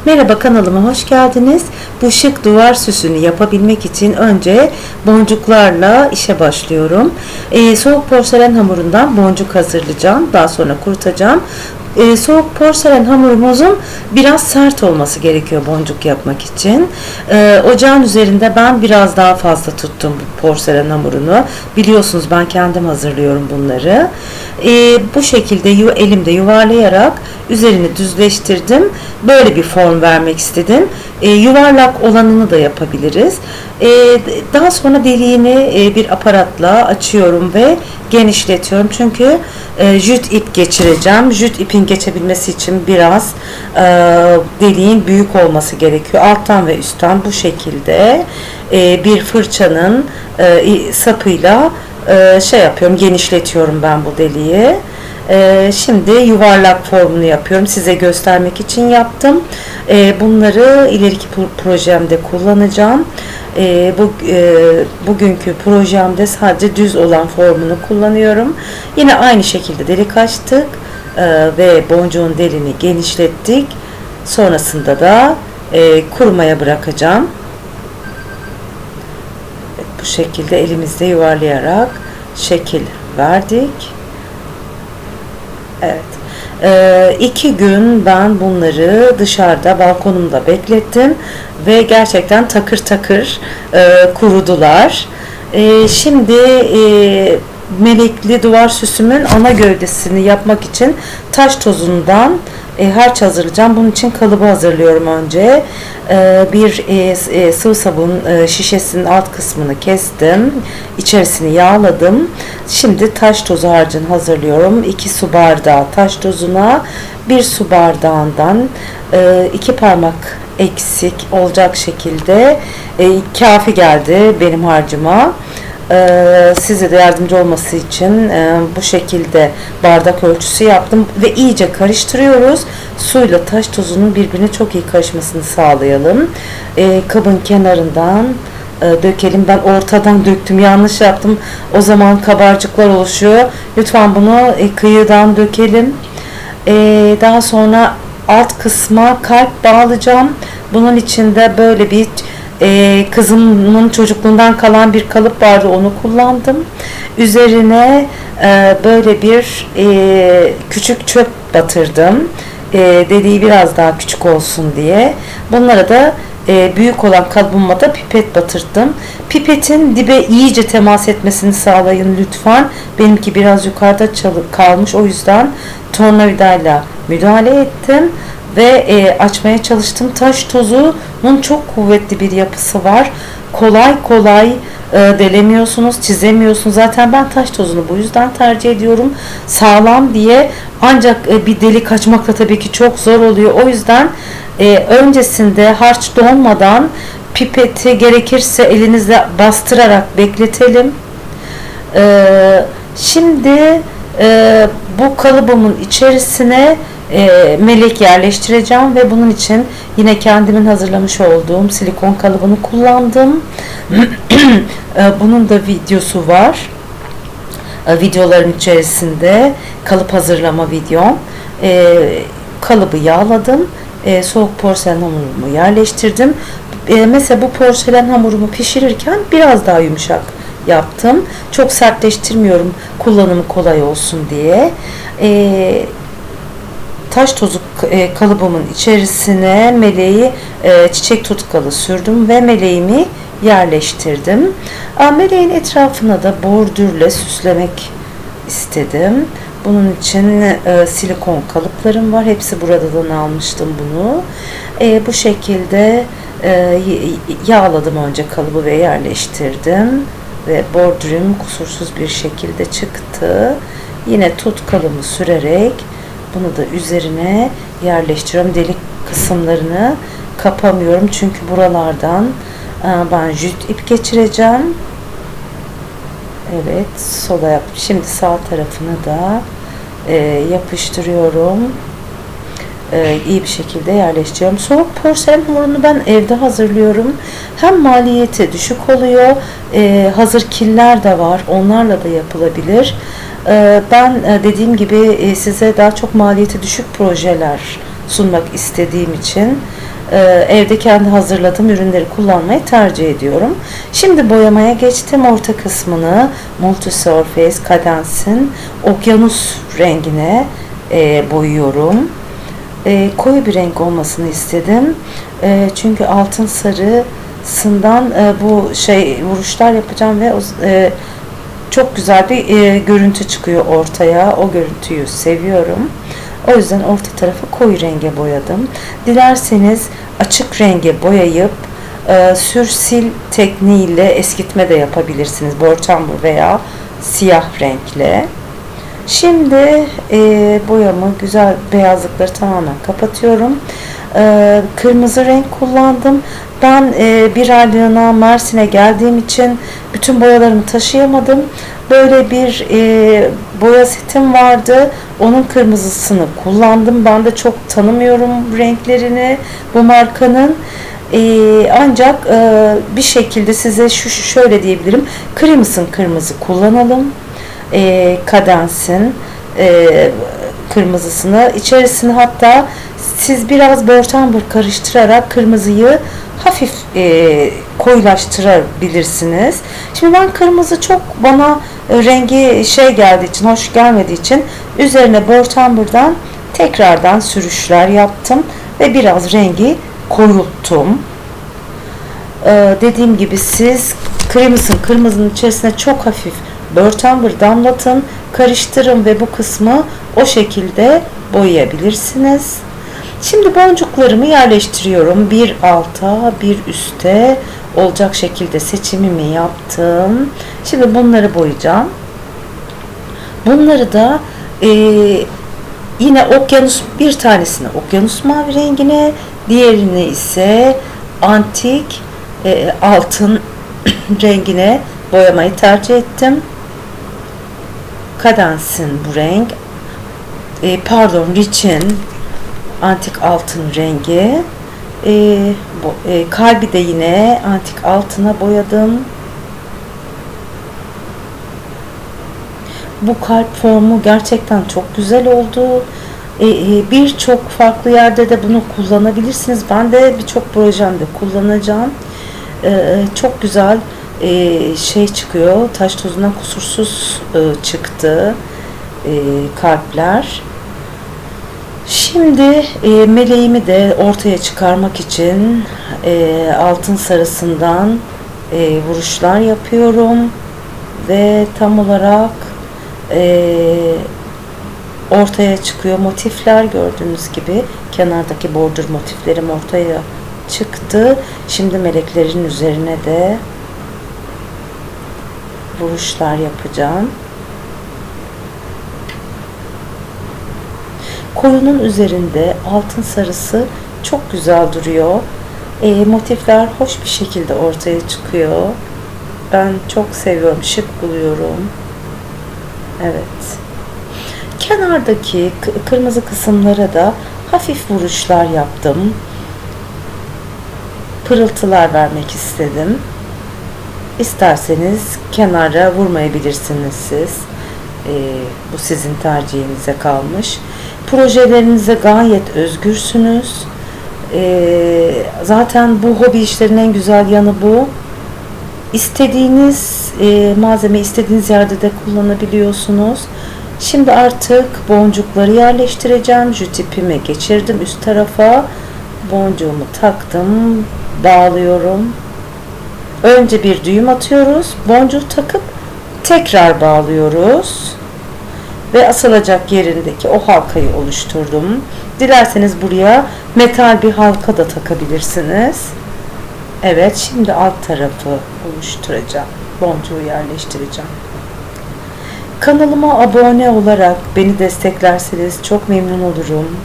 Merhaba, kanalıma hoş geldiniz. Bu şık duvar süsünü yapabilmek için önce boncuklarla işe başlıyorum. Soğuk porselen hamurundan boncuk hazırlayacağım. Daha sonra kurutacağım. Soğuk porselen hamurumuzun biraz sert olması gerekiyor boncuk yapmak için. Ocağın üzerinde ben biraz daha fazla tuttum bu porselen hamurunu. Biliyorsunuz ben kendim hazırlıyorum bunları. Bu şekilde elimde yuvarlayarak üzerini düzleştirdim. Böyle bir form vermek istedim. Yuvarlak olanını da yapabiliriz. Daha sonra deliğini bir aparatla açıyorum ve genişletiyorum. Çünkü jüt ip geçireceğim. Jüt ipin geçebilmesi için biraz deliğin büyük olması gerekiyor. Alttan ve üstten bu şekilde bir fırçanın sapıyla yapıyorum, genişletiyorum ben bu deliği. Şimdi yuvarlak formunu yapıyorum. Size göstermek için yaptım. Bunları ileriki projemde kullanacağım. Bugünkü projemde sadece düz olan formunu kullanıyorum. Yine aynı şekilde delik açtık ve boncuğun deliğini genişlettik. Sonrasında da kurumaya bırakacağım. Bu şekilde elimizde yuvarlayarak şekil verdik. Evet. 2 gün ben bunları dışarıda balkonumda beklettim ve gerçekten takır takır kurudular. Şimdi melekli duvar süsümün ana gövdesini yapmak için taş tozundan harç hazırlayacağım. Bunun için kalıbı hazırlıyorum önce. Bir sıvı sabun şişesinin alt kısmını kestim. İçerisini yağladım. Şimdi taş tozu harcını hazırlıyorum. 2 su bardağı taş tozuna 1 su bardağından 2 parmak eksik olacak şekilde kafi geldi benim harcıma. Size de yardımcı olması için bu şekilde bardak ölçüsü yaptım ve iyice karıştırıyoruz. Suyla taş tozunun birbirine çok iyi karışmasını sağlayalım. Kabın kenarından dökelim. Ben ortadan döktüm, yanlış yaptım. O zaman kabarcıklar oluşuyor. Lütfen bunu kıyıdan dökelim. Daha sonra alt kısma kalp bağlayacağım. Bunun için de böyle bir kızımın çocukluğundan kalan bir kalıp vardı, onu kullandım. Üzerine böyle bir küçük çöp batırdım. Deliği biraz daha küçük olsun diye. Bunlara da büyük olan kalıbıma da pipet batırdım. Pipetin dibe iyice temas etmesini sağlayın lütfen. Benimki biraz yukarıda kalmış, o yüzden tornavidayla müdahale ettim ve açmaya çalıştım. Taş tozunun çok kuvvetli bir yapısı var. Kolay kolay delemiyorsunuz, çizemiyorsunuz. Zaten ben taş tozunu bu yüzden tercih ediyorum. Sağlam diye. Ancak bir delik açmak da tabii ki çok zor oluyor. O yüzden öncesinde harç donmadan pipeti gerekirse elinizle bastırarak bekletelim. Şimdi bu kalıbımın içerisine melek yerleştireceğim ve bunun için yine kendimin hazırlamış olduğum silikon kalıbını kullandım. Bunun da videosu var. Videoların içerisinde kalıp hazırlama videom. Kalıbı yağladım. Soğuk porselen hamurumu yerleştirdim. Mesela bu porselen hamurumu pişirirken biraz daha yumuşak yaptım. Çok sertleştirmiyorum, kullanımı kolay olsun diye. Taş tozu kalıbımın içerisine meleği çiçek tutkalı sürdüm ve meleğimi yerleştirdim. Meleğin etrafına da bordürle süslemek istedim. Bunun için silikon kalıplarım var. Hepsi buradan almıştım bunu. Bu şekilde yağladım önce kalıbı ve yerleştirdim. Ve bordürüm kusursuz bir şekilde çıktı. Yine tutkalımı sürerek bunu da üzerine yerleştiriyorum. Delik kısımlarını kapamıyorum. Çünkü buralardan ben jüt ip geçireceğim. Evet, sola yap. Şimdi sağ tarafını da yapıştırıyorum. İyi bir şekilde yerleştiriyorum. Soğuk porselen hamurunu ben evde hazırlıyorum. Hem maliyeti düşük oluyor. Hazır killer de var. Onlarla da yapılabilir. Ben dediğim gibi size daha çok maliyeti düşük projeler sunmak istediğim için evde kendi hazırladığım ürünleri kullanmayı tercih ediyorum. Şimdi boyamaya geçtim. Orta kısmını Multisurface Cadence'in okyanus rengine boyuyorum. Koyu bir renk olmasını istedim. Çünkü altın sarısından bu vuruşlar yapacağım ve çok güzel bir görüntü çıkıyor ortaya. O görüntüyü seviyorum. O yüzden orta tarafı koyu renge boyadım. Dilerseniz açık renge boyayıp sür sil tekniğiyle eskitme de yapabilirsiniz. Borçambur veya siyah renkle. Şimdi boyamı, güzel beyazlıkları tamamen kapatıyorum. Kırmızı renk kullandım. Ben bir aylığına Mersin'e geldiğim için bütün boyalarımı taşıyamadım. Böyle bir boya setim vardı. Onun kırmızısını kullandım. Ben de çok tanımıyorum renklerini bu markanın. Ancak bir şekilde size şöyle diyebilirim. Crimson kırmızı kullanalım. Cadence'in kırmızısını. İçerisine hatta siz biraz borçambur karıştırarak kırmızıyı hafif koyulaştırabilirsiniz. Şimdi ben kırmızı çok bana rengi geldiği için, hoş gelmediği için üzerine borçamburdan tekrardan sürüşler yaptım ve biraz rengi koyulttum. Dediğim gibi siz kırmızının içerisine çok hafif borçambur damlatın, karıştırın ve bu kısmı o şekilde boyayabilirsiniz. Şimdi boncuklarımı yerleştiriyorum. Bir alta, bir üste olacak şekilde seçimimi yaptım. Şimdi bunları boyayacağım. Bunları da yine bir tanesini okyanus mavi rengine, diğerini ise antik altın rengine boyamayı tercih ettim. Cadence'in bu renk, Rich'in antik altın rengi, kalbi de yine antik altına boyadım. Bu kalp formu gerçekten çok güzel oldu. Birçok farklı yerde de bunu kullanabilirsiniz. Ben de birçok projemde kullanacağım. Çok güzel çıkıyor. Taş tozundan kusursuz çıktı kalpler. Şimdi meleğimi de ortaya çıkarmak için altın sarısından vuruşlar yapıyorum ve tam olarak ortaya çıkıyor motifler. Gördüğünüz gibi kenardaki border motiflerim ortaya çıktı. Şimdi meleklerin üzerine de vuruşlar yapacağım. Koyunun üzerinde altın sarısı çok güzel duruyor. Motifler hoş bir şekilde ortaya çıkıyor. Ben çok seviyorum, şık buluyorum. Evet. Kenardaki kırmızı kısımlara da hafif vuruşlar yaptım. Pırıltılar vermek istedim. İsterseniz kenara vurmayabilirsiniz siz. Bu sizin tercihinize kalmış. Projelerinize gayet özgürsünüz. Zaten bu hobi işlerinin en güzel yanı bu. İstediğiniz malzemeyi istediğiniz yerde de kullanabiliyorsunuz. Şimdi artık boncukları yerleştireceğim. Jüt ipimi geçirdim üst tarafa. Boncuğumu taktım. Bağlıyorum. Önce bir düğüm atıyoruz. Boncuğu takıp tekrar bağlıyoruz. Ve asılacak yerindeki o halkayı oluşturdum. Dilerseniz buraya metal bir halka da takabilirsiniz. Evet, şimdi alt tarafı oluşturacağım. Boncuğu yerleştireceğim. Kanalıma abone olarak beni desteklerseniz çok memnun olurum.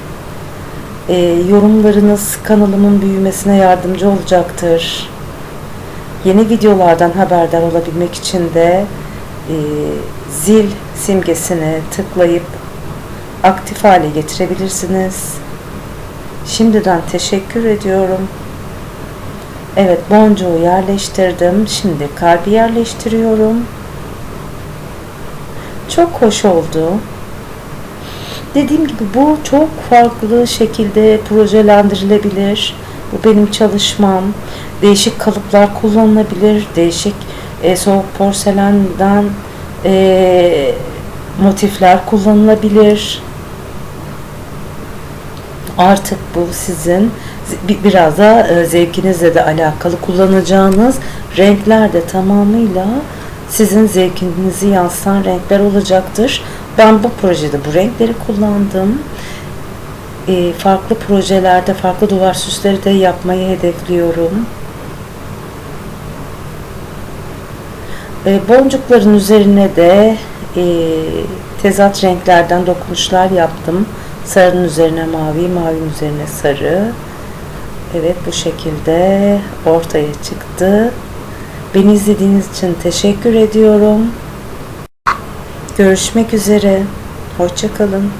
Yorumlarınız kanalımın büyümesine yardımcı olacaktır. Yeni videolardan haberdar olabilmek için de zil simgesine tıklayıp aktif hale getirebilirsiniz. Şimdiden teşekkür ediyorum. Evet, boncuğu yerleştirdim. Şimdi kalbi yerleştiriyorum. Çok hoş oldu. Dediğim gibi bu çok farklı şekilde projelendirilebilir. Bu benim çalışmam. Değişik kalıplar kullanılabilir. Değişik soğuk porselenden motifler kullanılabilir. Artık bu sizin biraz da zevkinizle de alakalı. Kullanacağınız renkler de tamamıyla sizin zevkinizi yansıtan renkler olacaktır. Ben bu projede bu renkleri kullandım. Farklı projelerde farklı duvar süsleri de yapmayı hedefliyorum. Boncukların üzerine de tezat renklerden dokunuşlar yaptım. Sarının üzerine mavi, mavinin üzerine sarı. Evet, bu şekilde ortaya çıktı. Beni izlediğiniz için teşekkür ediyorum. Görüşmek üzere. Hoşça kalın.